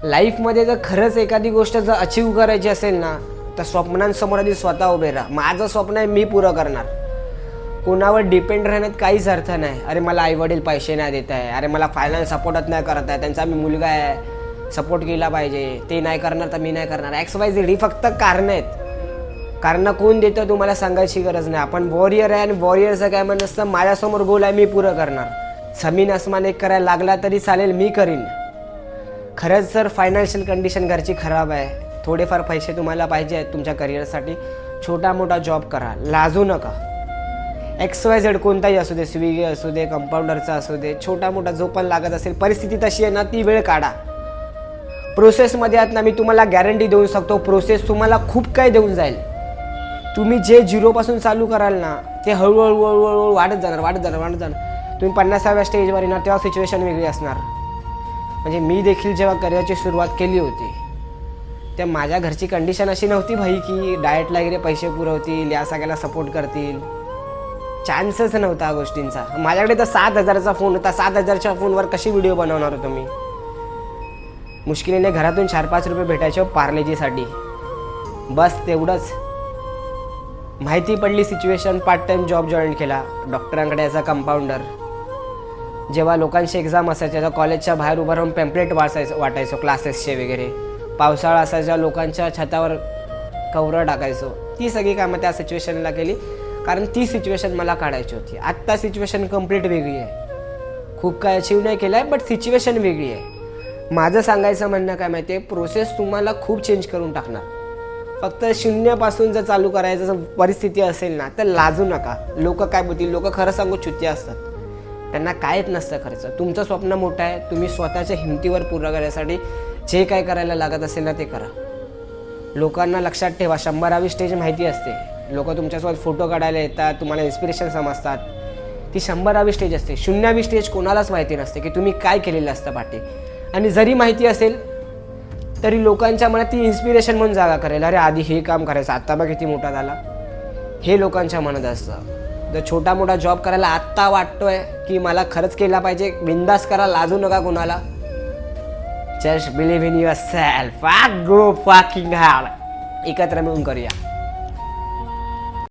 लाईफमध्ये जर खरंच एखादी गोष्ट जर अचीव करायची असेल ना, तर स्वप्नांसमोर आधी स्वतः उभे राहा. माझं स्वप्न आहे, मी पुरं करणार. कोणावर डिपेंड राहण्यात काहीच अर्थ नाही. अरे मला आईवडील पैसे नाही देत आहे, अरे मला फायनान्स सपोर्टच नाही करत आहे, त्यांचा मी मुलगा आहे, सपोर्ट केला पाहिजे, ते नाही करणार तर मी नाही करणार. XYZ ही फक्त कारणं आहेत. कारणं कोण देतं तुम्हाला सांगायची गरज नाही. आपण वॉरियर आहे आणि वॉरियरचं काय म्हणणं असतं, माझ्यासमोर गोल आहे, मी पुरं करणार. जमीन आसमान एक करायला लागला तरी चालेल, मी करीन. खरंच जर फायनान्शियल कंडिशन घरची खराब आहे, थोडेफार पैसे तुम्हाला पाहिजे आहेत तुमच्या करिअरसाठी, छोटा मोठा जॉब करा, लाजू नका. XYZ कोणताही असू दे, स्विगी असू दे, कंपाऊंडरचा असू दे, छोटा मोठा जो पण लागत असेल, परिस्थिती तशी आहे ना, ती वेळ काढा. प्रोसेसमध्ये आहात ना, मी तुम्हाला गॅरंटी देऊ शकतो, प्रोसेस तुम्हाला खूप काही देऊन जाईल. तुम्ही जे झिरोपासून चालू कराल ना, ते हळूहळू हळूहळू वाढत जाणार. तुम्ही 50व्या स्टेजवर येणार तेव्हा सिच्युएशन वेगळी असणार. म्हणजे मी देखील जेव्हा करिअरची सुरुवात केली होती, तेव्हा माझ्या घरची कंडिशन अशी नव्हती भाई की डाएटला वगैरे पैसे पुरवतील, या सगळ्याला सपोर्ट करतील. चान्सच नव्हता गोष्टींचा. माझ्याकडे तर 7,000चा फोन होता. 7,000च्या फोनवर कशी व्हिडिओ बनवणार होतो मी? मुश्किलीने घरातून 4-5 रुपये भेटायचे पार्लेजीसाठी, बस तेवढंच. माहिती पडली situation, part time job join केला डॉक्टरांकडे ॲज अ कंपाऊंडर. जेव्हा लोकांची एक्झाम असायच्या, तेव्हा कॉलेजच्या बाहेर उभं राहून पॅम्पलेट वाटायचो क्लासेसचे वगैरे. पावसाळा असायच्या, लोकांच्या छतावर कवरं टाकायचो. ती सगळी कामं त्या सिच्युएशनला केली, कारण ती सिच्युएशन मला काढायची होती. आत्ता सिच्युएशन कंप्लीट वेगळी आहे. खूप काय अचीव नाही केलं आहे, बट सिच्युएशन वेगळी आहे. माझं सांगायचं म्हणणं काय माहिती आहे, प्रोसेस तुम्हाला खूप चेंज करून टाकणार. फक्त शून्यापासून जर चालू करायचं जर परिस्थिती असेल ना, तर लाजू नका. लोक काय बोलतील, लोक खरं सांगू चुत्ते असतात, त्यांना कायच नसतं खर्च. तुमचं स्वप्न मोठं आहे, तुम्ही स्वतःच्या हिमतीवर पूर्ण करण्यासाठी जे काय करायला लागत असेल ना ते करा. लोकांना लक्षात ठेवा, 100वी स्टेज माहिती असते. लोक तुमच्यासोबत फोटो काढायला येतात, तुम्हाला इन्स्पिरेशन समजतात, ती 100वी स्टेज असते. 0वी स्टेज कोणालाच माहिती नसते की तुम्ही काय केलेलं असतं पाठी. आणि जरी माहिती असेल तरी लोकांच्या मनात ती इन्स्पिरेशन म्हणून जागा करेल. अरे आधी हे काम करायचं, आत्ता बघ किती मोठा झाला, हे लोकांच्या मनात असतं. जर छोटा मोठा जॉब करायला आत्ता वाटतोय की मला खरंच केला पाहिजे, बिंदास करा, लाजू नका कोणाला. Just believe in your self, go fucking hard. एकत्र मिळून करूया.